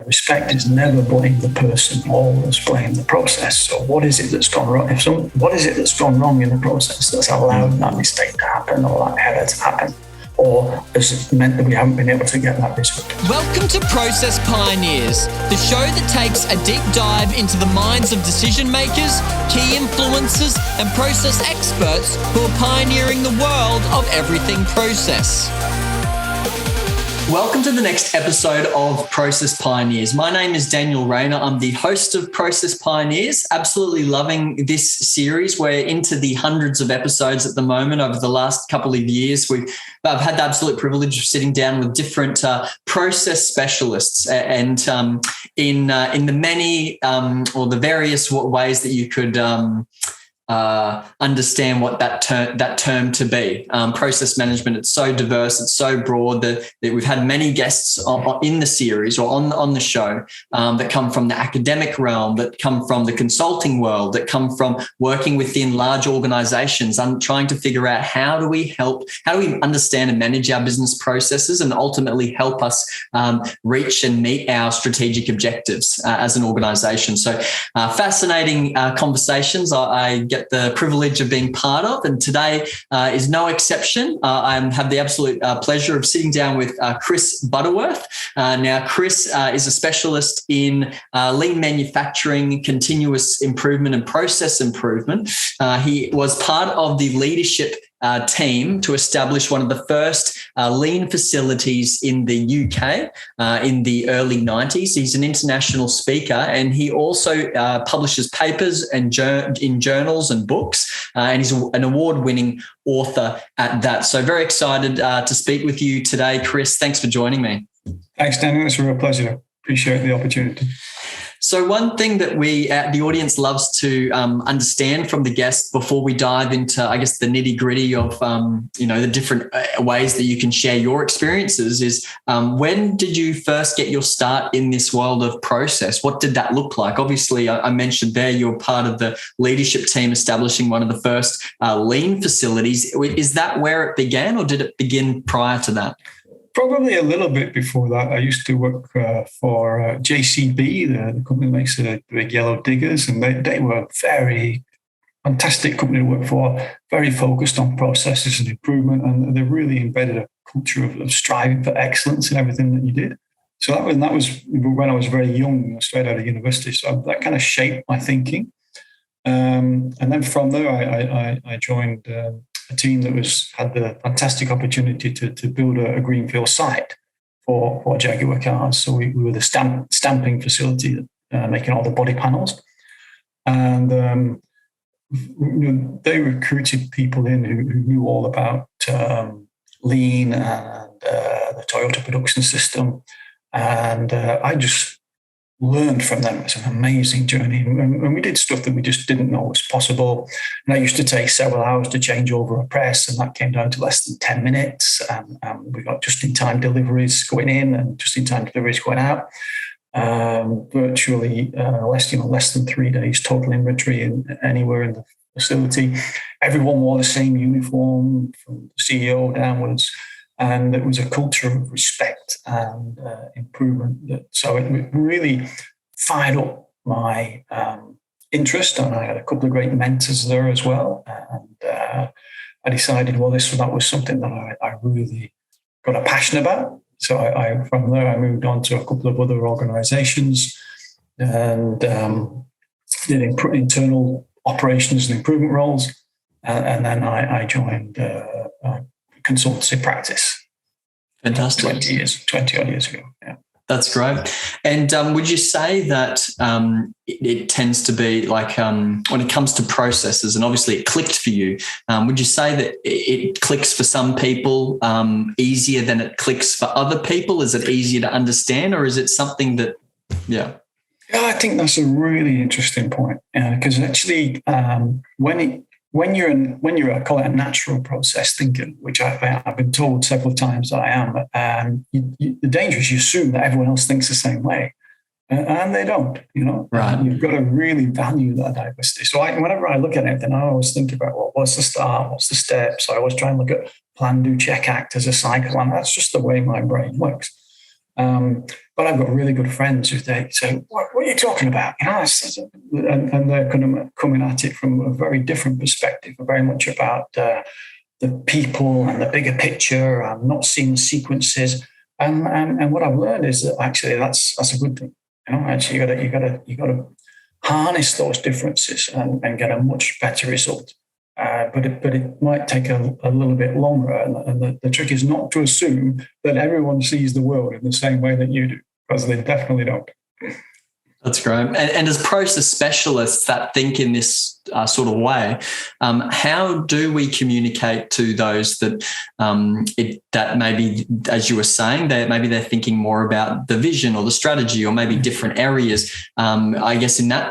respect is never blame the person, always blame the process. So what is it that's gone wrong? What is it that's gone wrong in the process that's allowed that mistake to happen or that error to happen? Or has it meant that we haven't been able to get that result? Welcome to Process Pioneers, the show that takes a deep dive into the minds of decision makers, key influencers, and process experts who are pioneering the world of everything process. Welcome to the next episode of Process Pioneers. My name is Daniel Rayner. I'm the host of Process Pioneers. Absolutely loving this series. We're into the hundreds of episodes at the moment. Over the last couple of years, I've had the absolute privilege of sitting down with different process specialists and in the many or the various ways that you could understand what that term to be. Process management, it's so diverse, it's so broad that we've had many guests in the series or on the show that come from the academic realm, that come from the consulting world, that come from working within large organizations. I'm trying to figure out how do we understand and manage our business processes and ultimately help us reach and meet our strategic objectives as an organization. So fascinating conversations I get the privilege of being part of, and today is no exception. I have the absolute pleasure of sitting down with Chris Butterworth. Now, Chris is a specialist in lean manufacturing, continuous improvement and process improvement. He was part of the leadership team to establish one of the first lean facilities in the UK in the early 90s. He's an international speaker, and he also publishes papers and in journals and books, and he's an award-winning author at that. So very excited to speak with you today, Chris. Thanks for joining me. Thanks, Daniel. It's a real pleasure. Appreciate the opportunity. So one thing that the audience loves to understand from the guest before we dive into, I guess, the nitty gritty of, the different ways that you can share your experiences is when did you first get your start in this world of process? What did that look like? Obviously, I mentioned there you're part of the leadership team establishing one of the first lean facilities. Is that where it began, or did it begin prior to that? Probably a little bit before that. I used to work for JCB, the company that makes the big yellow diggers, and they were a very fantastic company to work for, very focused on processes and improvement, and they really embedded a culture of striving for excellence in everything that you did. So that was when I was very young, straight out of university. So that kind of shaped my thinking. And then from there, I joined a team that had the fantastic opportunity to build a greenfield site for Jaguar cars. So we were the stamping facility, making all the body panels. And they recruited people in who knew all about lean and the Toyota production system. And I just learned from them. It's an amazing journey. And we did stuff that we just didn't know was possible. And that used to take several hours to change over a press, and that came down to less than 10 minutes. We got just-in-time deliveries going in and just-in-time deliveries going out. Virtually less than 3 days total inventory anywhere in the facility. Everyone wore the same uniform from the CEO downwards. And it was a culture of respect and improvement. So it really fired up my interest, and I had a couple of great mentors there as well. And I decided, that was something that I really got a passion about. So from there, I moved on to a couple of other organizations and did internal operations and improvement roles. And then I joined consultancy practice. Fantastic. 20 odd years ago. Yeah. That's great. And would you say that it tends to be like when it comes to processes, and obviously it clicked for you, would you say that it clicks for some people easier than it clicks for other people? Is it easier to understand, or is it something that, yeah? Yeah, I think that's a really interesting point, because actually when you're I call it a natural process thinker, which I've been told several times that I am, the danger is you assume that everyone else thinks the same way, and they don't. Right. You've got to really value that diversity. So whenever I look at it, then I always think about what's the start, what's the steps. So I always try and look at plan, do, check, act as a cycle, and that's just the way my brain works. But I've got really good friends who they say, what are you talking about? And they're kind of coming at it from a very different perspective, very much about the people and the bigger picture and not seeing the sequences. And what I've learned is that actually that's a good thing. Actually you gotta harness those differences and get a much better result. But it might take a little bit longer. And the trick is not to assume that everyone sees the world in the same way that you do, because they definitely don't. That's great. And as process specialists that think in this sort of way, how do we communicate to those that that maybe, as you were saying, maybe they're thinking more about the vision or the strategy or maybe different areas? I guess with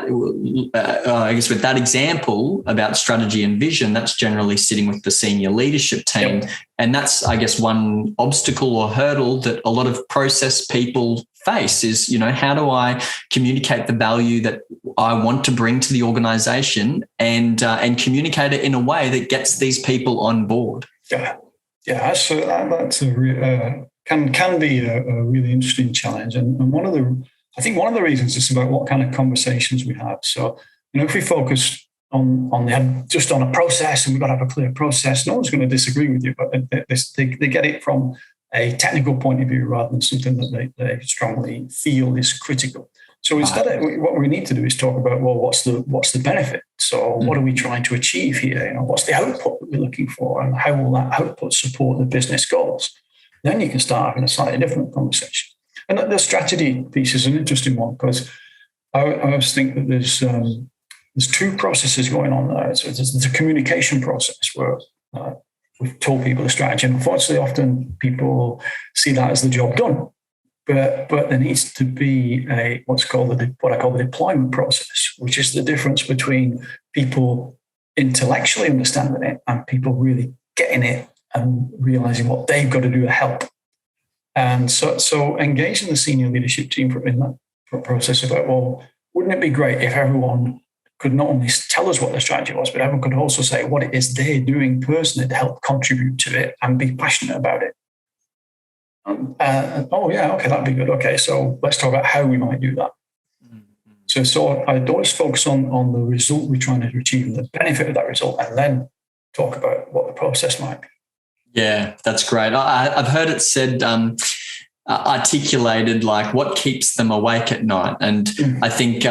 that example about strategy and vision, that's generally sitting with the senior leadership team. Yep. And that's, I guess, one obstacle or hurdle that a lot of process people face is, how do I communicate the value that I want to bring to the organization and communicate it in a way that gets these people on board? Yeah, that's can be a really interesting challenge. And I think one of the reasons is about what kind of conversations we have. So, if we focus on just on a process and we've got to have a clear process, no one's going to disagree with you, but they get it from a technical point of view rather than something that they strongly feel is critical. So instead, what we need to do is talk about, well, what's the benefit? So what are we trying to achieve here? What's the output that we're looking for, and how will that output support the business goals? Then you can start having a slightly different conversation. And the strategy piece is an interesting one, because I always think that there's two processes going on there. So there's the communication process where we've told people the strategy, and unfortunately, often people see that as the job done. But there needs to be what I call the deployment process, which is the difference between people intellectually understanding it and people really getting it and realizing what they've got to do to help. And so engaging the senior leadership team in that process about, well, wouldn't it be great if everyone could not only tell us what the strategy was, but everyone could also say what it is they're doing personally to help contribute to it and be passionate about it. That'd be good. Okay, so let's talk about how we might do that. So I always focus on the result we're trying to achieve and the benefit of that result, and then talk about what the process might be. Yeah, that's great. I've heard it said, articulated, like what keeps them awake at night. And I think,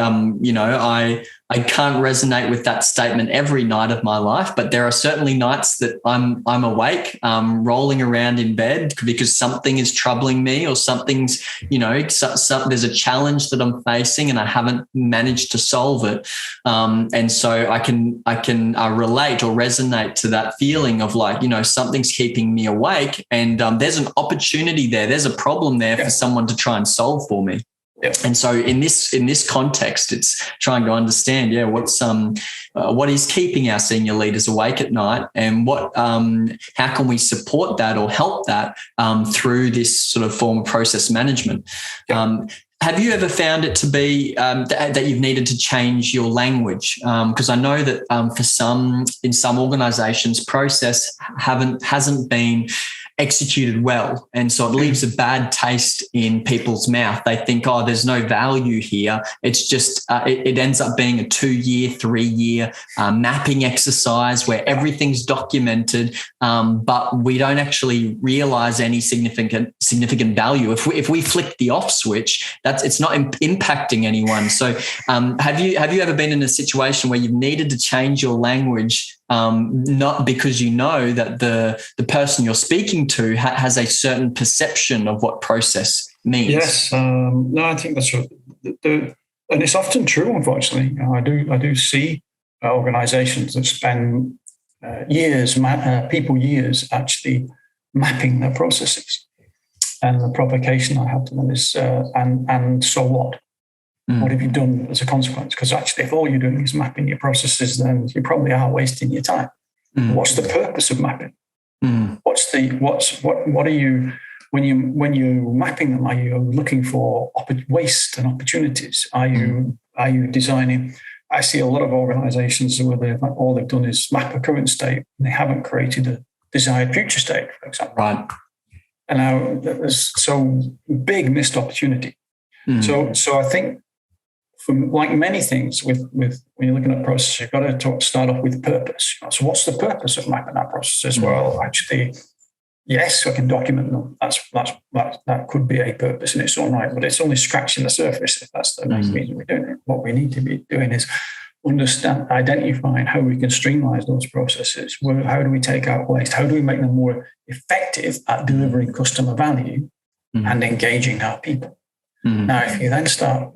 I can't resonate with that statement every night of my life, but there are certainly nights that I'm awake, rolling around in bed because something is troubling me, or something's, there's a challenge that I'm facing and I haven't managed to solve it. And so I can relate or resonate to that feeling of like, something's keeping me awake, and there's an opportunity there. There's a problem there for someone to try and solve for me. Yep. And so in this context, it's trying to understand, what is keeping our senior leaders awake at night, and how can we support that or help that through this sort of form of process management. Yep. Have you ever found it to be that you've needed to change your language? Because I know that in some organisations, process hasn't been executed well, and so it leaves a bad taste in people's mouth. They think, there's no value here. It's just it ends up being a 2-year, 3-year mapping exercise where everything's documented, but we don't actually realize any significant value. If we flick the off switch, it's not impacting anyone. So have you ever been in a situation where you've needed to change your language, not because that the person you're speaking to has a certain perception of what process means? Yes, no, I think that's right. And it's often true, unfortunately. I do see organisations that spend years actually mapping their processes, and the provocation I have to them is, and so what? What have you done as a consequence? Because actually, if all you're doing is mapping your processes, then you probably are wasting your time. What's the purpose of mapping? What are you, when you're mapping them? Are you looking for waste and opportunities? Are you designing? I see a lot of organisations where all they've done is map a current state, and they haven't created a desired future state, for example. Right. And now there's so big missed opportunity. So I think, from like many things with when you're looking at processes, you've got to start off with purpose. So what's the purpose of mapping out processes? Well, actually, yes, I can document them. That could be a purpose in its own right, but it's only scratching the surface if that's the main reason we're doing it. What we need to be doing is identifying how we can streamline those processes. How do we take out waste? How do we make them more effective at delivering customer value and engaging our people? Now, if you then start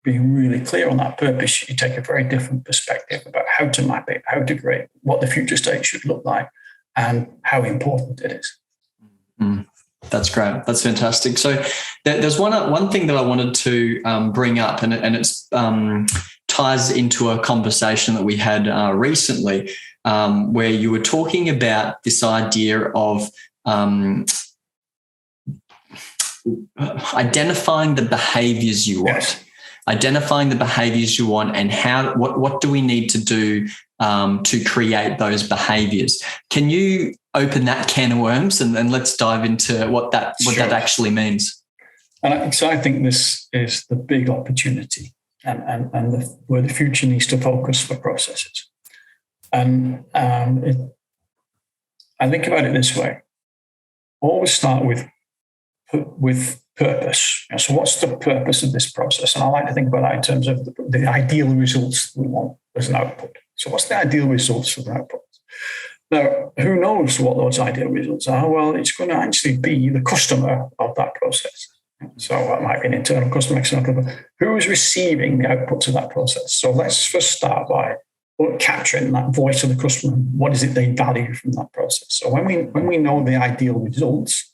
being really clear on that purpose, you take a very different perspective about how to map it, how to create what the future state should look like, and how important it is. That's great. That's fantastic. So there's one thing that I wanted to bring up, and it's ties into a conversation that we had recently, where you were talking about this idea of identifying the behaviors you want. Yes. Identifying the behaviors you want, and what do we need to do to create those behaviors? Can you open that can of worms and let's dive into what that actually means? And so I think this is the big opportunity and where the future needs to focus for processes. And I think about it this way: always start with purpose. So what's the purpose of this process? And I like to think about that in terms of the ideal results we want as an output. So what's the ideal results for the output? Now, who knows what those ideal results are? Well, it's going to actually be the customer of that process. So that might be an internal customer, external customer. Who is receiving the outputs of that process? So let's first start by capturing that voice of the customer. What is it they value from that process? So when we know the ideal results,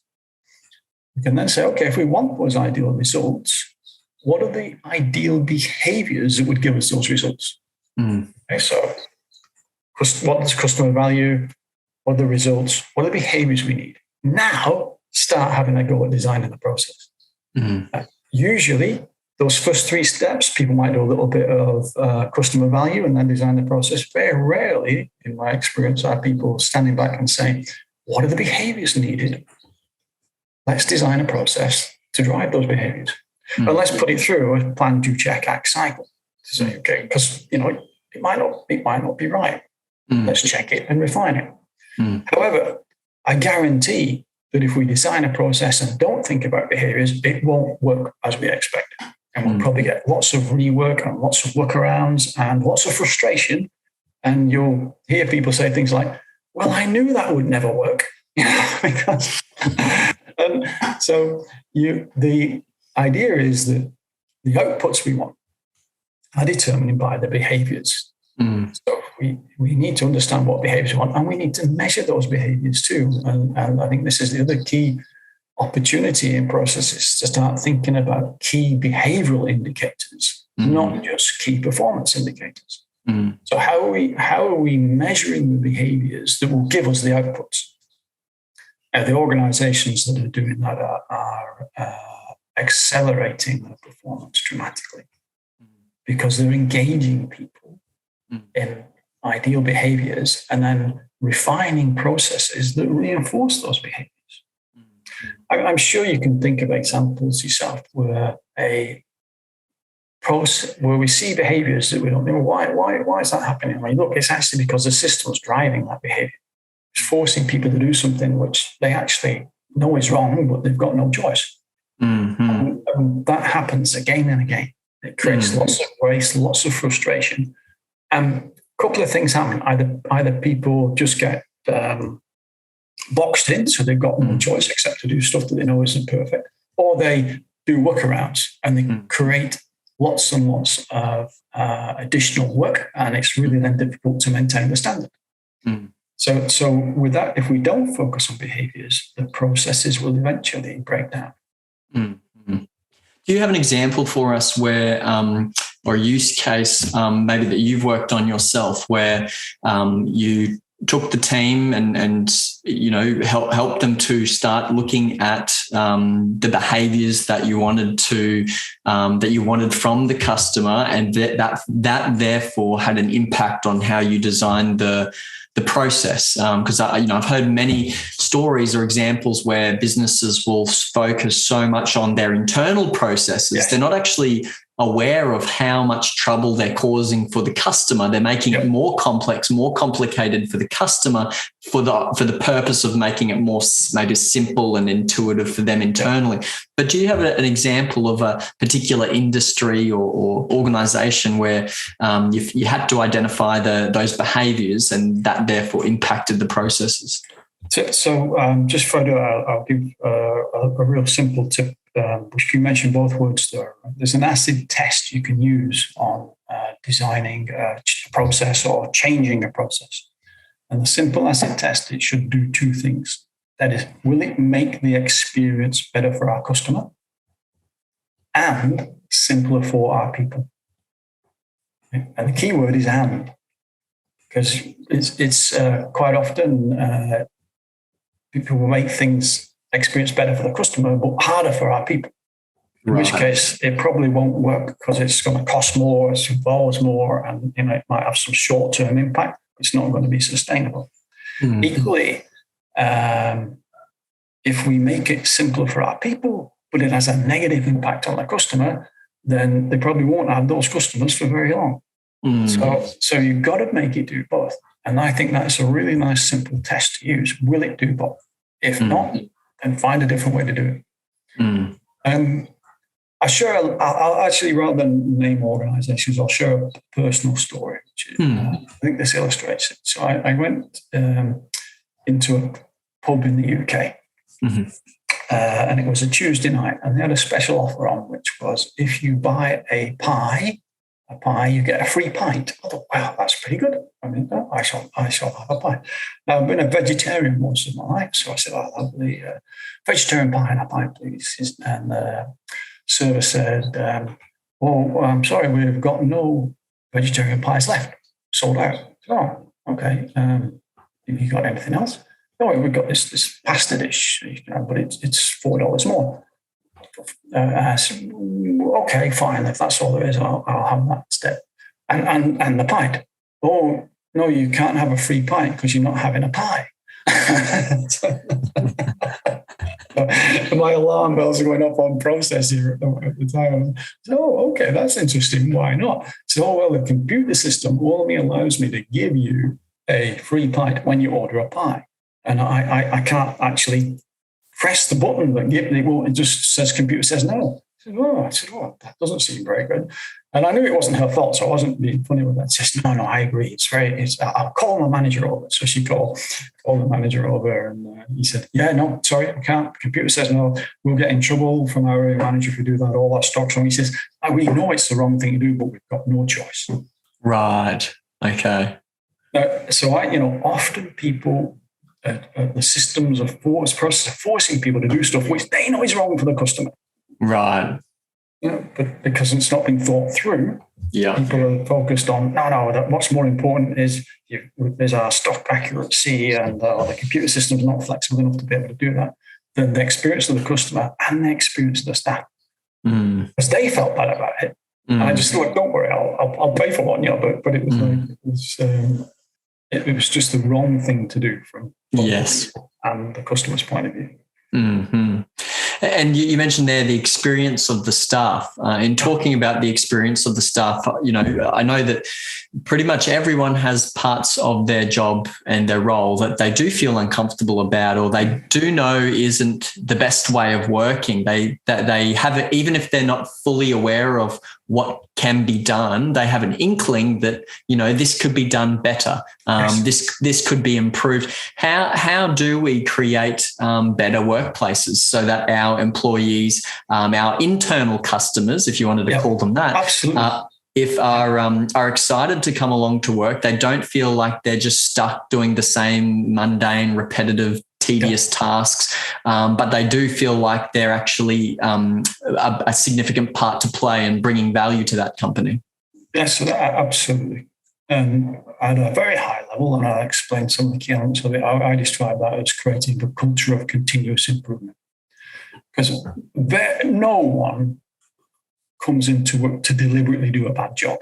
we can then say, okay, if we want those ideal results, what are the ideal behaviors that would give us those results? Okay, so what does customer value? What are the results? What are the behaviors we need? Now, start having a go at designing the process. Usually, those first 3 steps, people might do a little bit of customer value and then design the process. Very rarely, in my experience, are people standing back and saying, what are the behaviors needed? Let's design a process to drive those behaviors. And let's put it through a plan, do, check, act cycle to say, okay, because it might not be right. Let's check it and refine it. However, I guarantee that if we design a process and don't think about behaviors, it won't work as we expect. And we'll probably get lots of rework and lots of workarounds and lots of frustration. And you'll hear people say things like, well, I knew that would never work. Because and so the idea is that the outputs we want are determined by the behaviors. So we need to understand what behaviors we want, and we need to measure those behaviors too. And I think this is the other key opportunity in processes, to start thinking about key behavioral indicators, not just key performance indicators. So how are we measuring the behaviors that will give us the outputs? The organizations that are doing that are accelerating their performance dramatically because they're engaging people in ideal behaviors and then refining processes that reinforce those behaviors. I'm sure you can think of examples yourself where where we see behaviors that we don't know why is that happening? I mean, look, it's actually because the system's driving that behavior. It's forcing people to do something which they actually know is wrong, but they've got no choice. And that happens again and again. It creates lots of waste, lots of frustration. A couple of things happen. Either people just get boxed in, so they've got no choice except to do stuff that they know isn't perfect, or they do workarounds and they create lots and lots of additional work, and it's really then difficult to maintain the standard. So with that, if we don't focus on behaviors, the processes will eventually break down. Do you have an example for us where, or a use case maybe that you've worked on yourself, where you took the team and helped them to start looking at the behaviors that you wanted from the customer, and that therefore had an impact on how you designed the process. Because I've heard many stories or examples where businesses will focus so much on their internal processes. Yes. They're not actually aware of how much trouble they're causing for the customer. They're making it more complex, more complicated for the customer for the purpose of making it more maybe simple and intuitive for them internally. But do you have an example of a particular industry or organization where you had to identify those behaviors and that therefore impacted the processes? So just further, I'll give a real simple tip, which you mentioned both words there. There's an acid test you can use on designing a process or changing a process. And the simple acid test, it should do two things. That is, will it make the experience better for our customer and simpler for our people? And the key word is "and," because it's quite often people will make things experience better for the customer, but harder for our people. In which case, it probably won't work because it's going to cost more, it involves more, and it might have some short-term impact. It's not going to be sustainable. Mm-hmm. Equally, if we make it simpler for our people, but it has a negative impact on the customer, then they probably won't have those customers for very long. Mm-hmm. So you've got to make it do both. And I think that's a really nice, simple test to use. Will it do both? If not, then find a different way to do it. I'll actually, rather than name organizations, I'll share a personal story. I think this illustrates it. So I went into a pub in the UK, and it was a Tuesday night, and they had a special offer on, which was if you buy a pie, you get a free pint. I thought, wow, that's pretty good. I mean, I shall have a pie. Now, I've been a vegetarian most of my life, so I said, I'll have the vegetarian pie and a pint, please. And the server said, I'm sorry, we've got no vegetarian pies left. Sold out. Oh, okay. Have you got anything else? No, we've got this pasta dish, but it's $4 more. I said, okay, fine. If that's all there is, I'll have that instead. And the pint. Oh, no, you can't have a free pint because you're not having a pie. My alarm bells are going off on process here at the time. So, okay, that's interesting. Why not? So, well, the computer system only allows me to give you a free pint when you order a pie. And I can't actually press the button that it just says computer says no. I said, that doesn't seem very good. And I knew it wasn't her fault, so I wasn't being funny with that. She said, no, I agree. I'll call my manager over. So she called the manager over, and he said, yeah, no, sorry, I can't. The computer says no. We'll get in trouble from our manager if we do that. All that stock's wrong. He says, we know it's the wrong thing to do, but we've got no choice. Right. Okay. So often people. The systems of forcing people to do stuff which they know is wrong for the customer. Right. But because it's not been thought through, people are focused on, what's more important is there's our stock accuracy and the computer system's not flexible enough to be able to do that, than the experience of the customer and the experience of the staff. Because they felt bad about it. And I just thought, don't worry, I'll pay for one, but it was it was just the wrong thing to do from both and the customer's point of view. Mm-hmm. And you mentioned there the experience of the staff. In talking about the experience of the staff, I know that pretty much everyone has parts of their job and their role that they do feel uncomfortable about, or they do know isn't the best way of working. They have it, even if they're not fully aware of what can be done, they have an inkling that, this could be done better. This could be improved. How do we create better workplaces so that our employees, our internal customers, if you wanted to call them that, absolutely. If are excited to come along to work, they don't feel like they're just stuck doing the same mundane, repetitive, tedious tasks, but they do feel like they're actually a significant part to play in bringing value to that company. Yes, absolutely. at a very high level, and I'll explain some of the key elements of it. I describe that as creating a culture of continuous improvement. Because no one comes into work to deliberately do a bad job.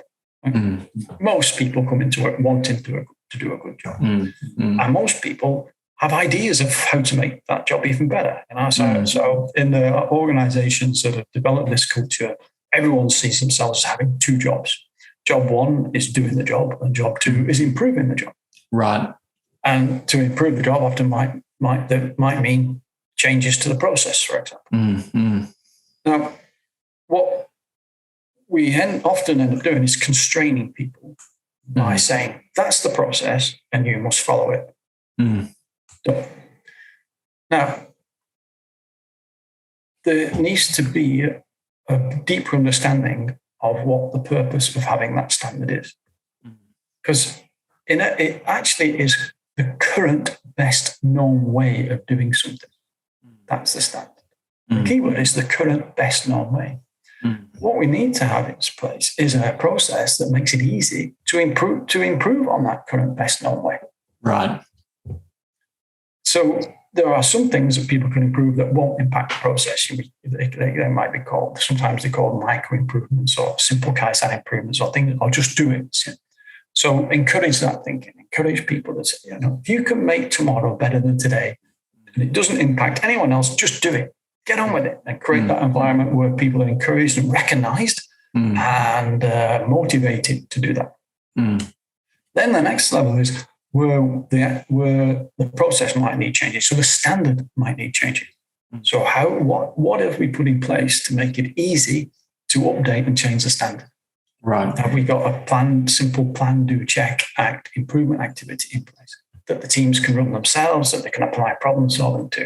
Most people come into work wanting to do a good job. And most people have ideas of how to make that job even better. So in the organizations that have developed this culture, everyone sees themselves as having two jobs. Job one is doing the job, and job two is improving the job. Right. And to improve the job often might mean changes to the process, for example. Now, what we often end up doing is constraining people by saying, that's the process and you must follow it. Now, there needs to be a deeper understanding of what the purpose of having that standard is. Because it actually is the current best known way of doing something. That's the standard. The key word is the current best known way. What we need to have in place is a process that makes it easy to improve on that current best known way. Right. So there are some things that people can improve that won't impact the process. They might be called, sometimes they're called micro improvements or simple Kaizen improvements or things, or just do it. So encourage that thinking, encourage people to say, if you can make tomorrow better than today, and it doesn't impact anyone else, just do it. Get on with it and create that environment where people are encouraged and recognized and motivated to do that. Then the next level is where the process might need changes. So the standard might need changing. So what have we put in place to make it easy to update and change the standard? Right. Have we got a simple plan, do, check, act, improvement activity in place that the teams can run themselves, that they can apply problem solving to?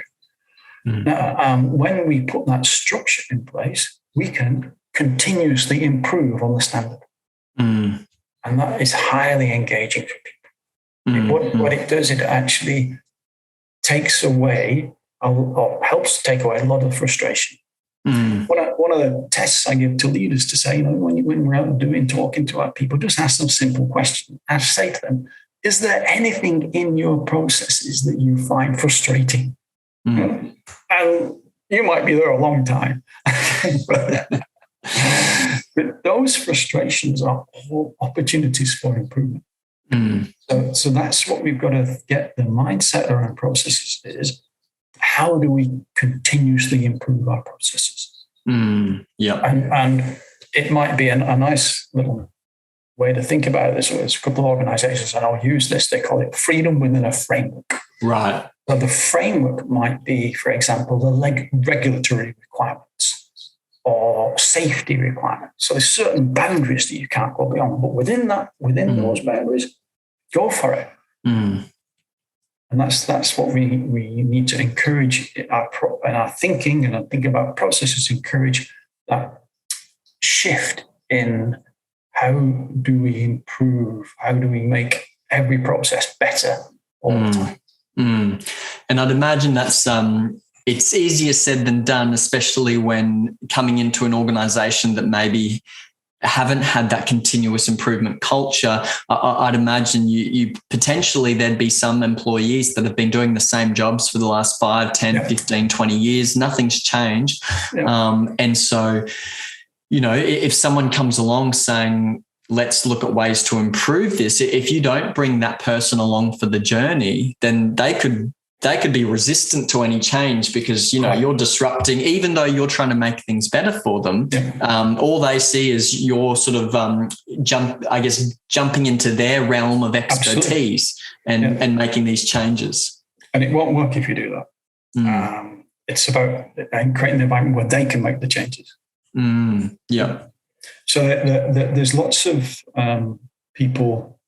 Now, when we put that structure in place, we can continuously improve on the standard. And that is highly engaging for people. What it does, it actually takes away or helps take away a lot of frustration. One of the tests I give to leaders to say, when we're out talking to our people, just ask them simple questions. I say to them, is there anything in your processes that you find frustrating? And you might be there a long time. But those frustrations are all opportunities for improvement. So that's what we've got to get the mindset around processes is, how do we continuously improve our processes? And it might be a nice little way to think about this. There's a couple of organizations, and I'll use this, they call it freedom within a framework. Right. So the framework might be, for example, the regulatory requirements or safety requirements. So there's certain boundaries that you can't go beyond, but within those boundaries, go for it. And that's what we need to encourage in our thinking, and I think about processes, encourage that shift in how do we improve, how do we make every process better all the time. And I'd imagine that's it's easier said than done, especially when coming into an organization that maybe haven't had that continuous improvement culture. I'd imagine you potentially there'd be some employees that have been doing the same jobs for the last 5, 10, 15, 20 years. Nothing's changed. And so, if someone comes along saying, let's look at ways to improve this, if you don't bring that person along for the journey, then they could be resistant to any change because, you're disrupting, even though you're trying to make things better for them. All they see is you're sort of jumping into their realm of expertise and making these changes. And it won't work if you do that. It's about creating an environment where they can make the changes. So there's lots of people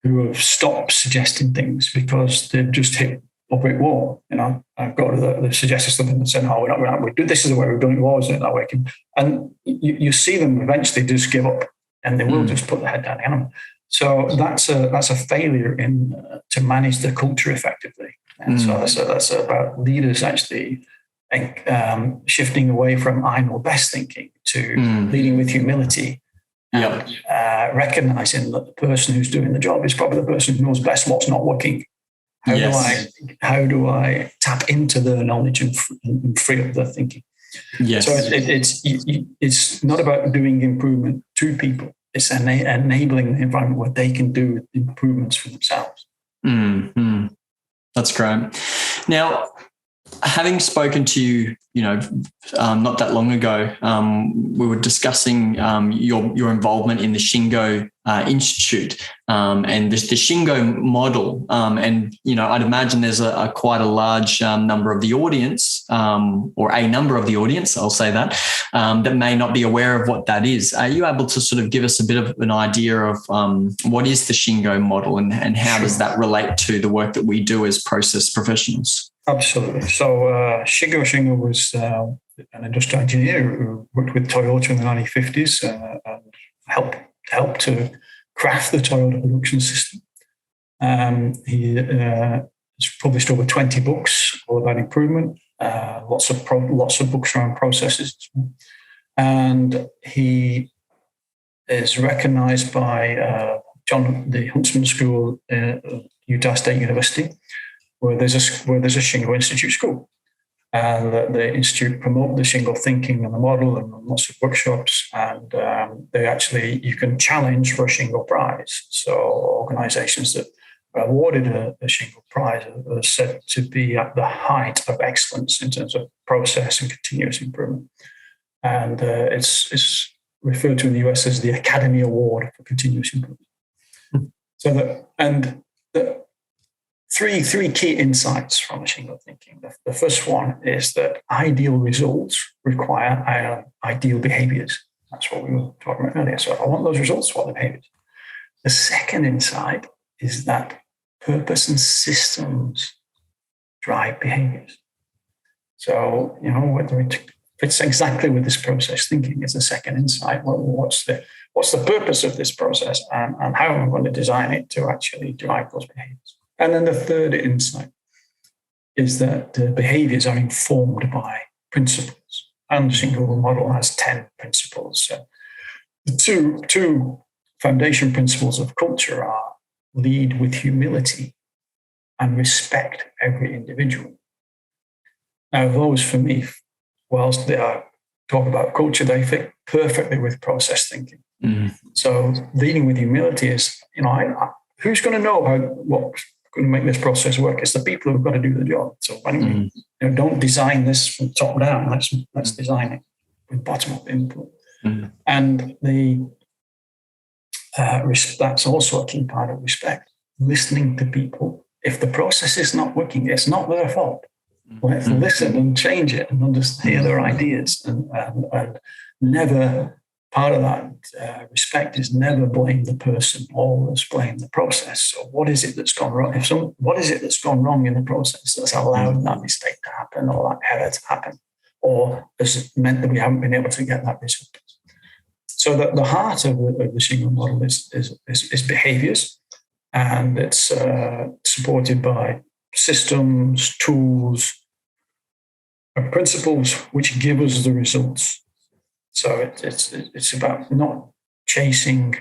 who have stopped suggesting things because they've just hit a brick wall. I've got the suggested something and said, "No, we're not. We do this is the way we've done it. Always not working." And you see them eventually just give up, and they will just put their head down the animal. So that's a failure to manage the culture effectively. And so that's about leaders actually shifting away from I know best thinking to leading with humility Yep. Recognizing that the person who's doing the job is probably the person who knows best what's not working. How do I tap into their knowledge and free up their thinking? Yes. So it's not about doing improvement to people. It's enabling the environment where they can do improvements for themselves. Mm-hmm. That's great. Now, having spoken to you, not that long ago, we were discussing your involvement in the Shingo Institute and the Shingo model. And I'd imagine there's quite a large number of the audience, or a number of the audience, I'll say that, that may not be aware of what that is. Are you able to sort of give us a bit of an idea of what is the Shingo model and how does that relate to the work that we do as process professionals? Absolutely. So Shingo was an industrial engineer who worked with Toyota in the 1950s and helped to craft the Toyota production system. He has published over 20 books all about improvement, lots of books around processes. And he is recognized by the Huntsman School at Utah State University, where there's a Shingo Institute school. And the Institute promote the Shingo thinking and the model and lots of workshops. And you can challenge for a Shingo prize. So organizations that are awarded a Shingo prize are said to be at the height of excellence in terms of process and continuous improvement. And it's referred to in the US as the Academy Award for Continuous Improvement. Three key insights from Shingo thinking. The first one is that ideal results require ideal behaviors. That's what we were talking about earlier. So if I want those results, what are the behaviors? The second insight is that purpose and systems drive behaviors. So, whether it fits exactly with this process thinking is the second insight. Well, what's the purpose of this process and how am I going to design it to actually drive those behaviors? And then the third insight is that the behaviors are informed by principles. And the Shingo model has 10 principles. So the two foundation principles of culture are lead with humility and respect every individual. Now, those for me, whilst they are talk about culture, they fit perfectly with process thinking. Mm-hmm. So leading with humility is, who's going to know what's going to make this process work? It's the people who've got to do the job. So why don't we don't design this from top down? Let's design it with bottom up input. Mm-hmm. And that's also a key part of respect. Listening to people. If the process is not working, it's not their fault. Let's listen and change it and hear their ideas and never. Part of that respect is never blame the person, always blame the process. So what is it that's gone wrong? What is it that's gone wrong in the process that's allowed that mistake to happen or that error to happen? Or has it meant that we haven't been able to get that result? So the heart of the Shingo model is behaviors, and it's supported by systems, tools, and principles which give us the results. So it's about not chasing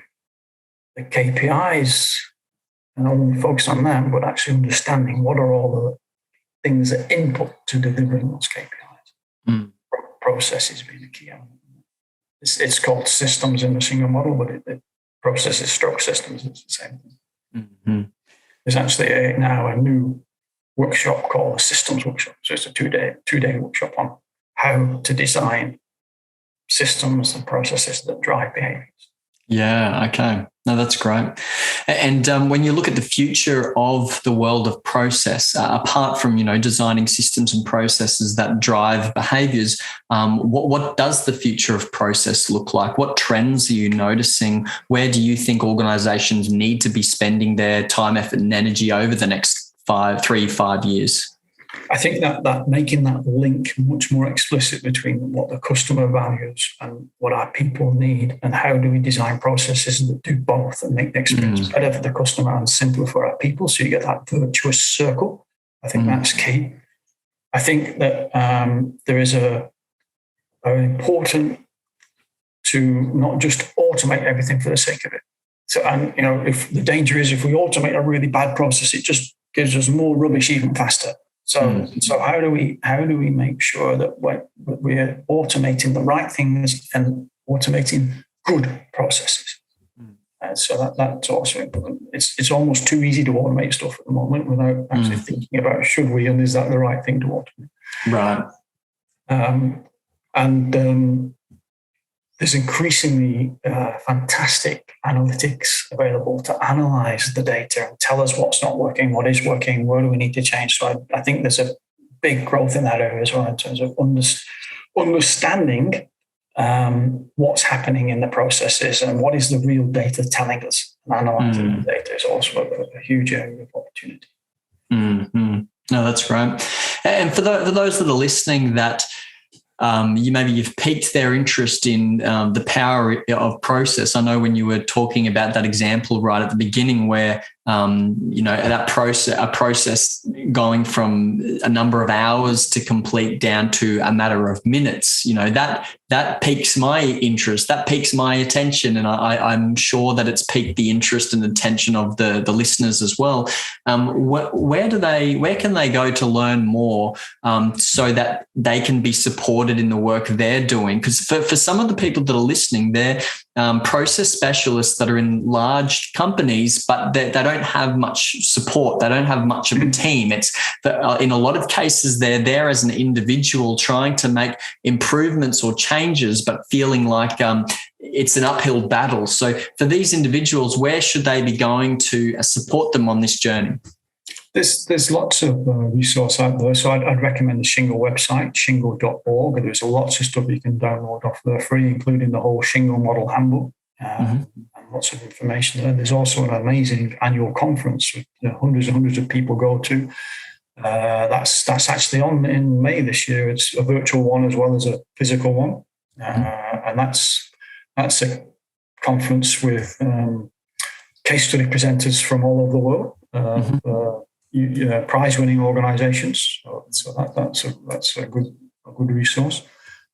the KPIs and only focus on them, but actually understanding what are all the things that input to delivering those KPIs. Processes being the key element. It's called systems in the Shingo model, but it processes stroke systems. It's the same thing. Mm-hmm. There's actually now a new workshop called a systems workshop. So it's a two-day workshop on how to design systems and processes that drive behaviors. Yeah, okay. No, that's great. And when you look at the future of the world of process, apart from, designing systems and processes that drive behaviors, what does the future of process look like? What trends are you noticing? Where do you think organizations need to be spending their time, effort, and energy over the next 5 years? I think that making that link much more explicit between what the customer values and what our people need, and how do we design processes that do both and make the experience better for the customer and simpler for our people, so you get that virtuous circle. I think that's key. I think that there is an important to not just automate everything for the sake of it. So, and if the danger is if we automate a really bad process, it just gives us more rubbish even faster. So how do we make sure that we're automating the right things and automating good processes? So that's also important. It's almost too easy to automate stuff at the moment without actually thinking about should we, and is that the right thing to automate? Right. There's increasingly fantastic analytics available to analyze the data and tell us what's not working, what is working, where do we need to change. So I think there's a big growth in that area as well in terms of understanding what's happening in the processes and what is the real data telling us. And analyzing the data is also a huge area of opportunity. Mm-hmm. No, that's great. And for those that are listening that you've piqued their interest in the power of process. I know when you were talking about that example right at the beginning where, a process going from a number of hours to complete down to a matter of minutes, that piques my interest, that piques my attention. And I'm sure that it's piqued the interest and attention of the listeners as well. Where can they go to learn more so that they can be supported in the work they're doing? Because for some of the people that are listening, they're process specialists that are in large companies, but they don't have much support. They don't have much of a team. It's in a lot of cases, they're there as an individual trying to make improvements or changes, but feeling like it's an uphill battle. So for these individuals, where should they be going to support them on this journey? There's lots of resource out there. So I'd recommend the Shingo website, shingo.org. There's lots of stuff you can download off there free, including the whole Shingo Model handbook and lots of information there. There's also an amazing annual conference with hundreds and hundreds of people go to. That's actually on in May this year. It's a virtual one as well as a physical one. And that's a conference with case study presenters from all over the world. Prize-winning organisations, so that's a good resource.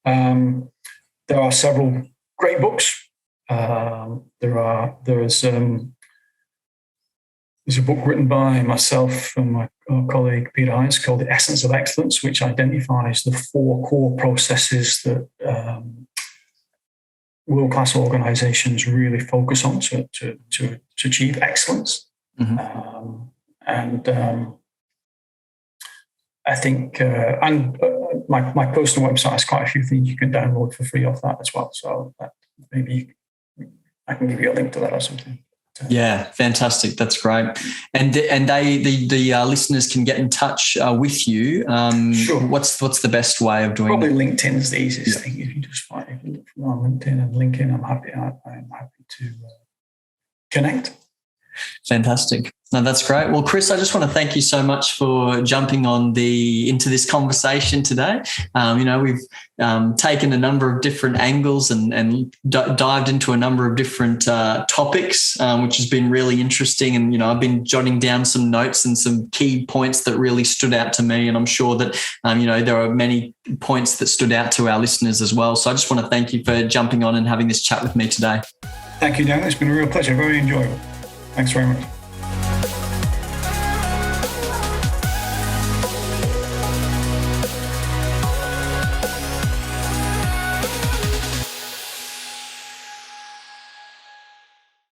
There are several great books. There's a book written by myself and my colleague Peter Hines called "The Essence of Excellence," which identifies the 4 core processes that world-class organisations really focus on to achieve excellence. I think, my personal website has quite a few things you can download for free off that as well. So maybe I can give you a link to that or something. Yeah, fantastic. That's great. And the listeners can get in touch with you. Sure. What's the best way of doing Probably it? LinkedIn is the easiest thing. If you just look on LinkedIn and LinkedIn, I'm happy to connect. Fantastic. No, that's great. Well, Chris, I just want to thank you so much for jumping into this conversation today. We've taken a number of different angles and dived into a number of different topics, which has been really interesting. And, I've been jotting down some notes and some key points that really stood out to me. And I'm sure that, there are many points that stood out to our listeners as well. So I just want to thank you for jumping on and having this chat with me today. Thank you, Dan. It's been a real pleasure. Very enjoyable. Thanks very much.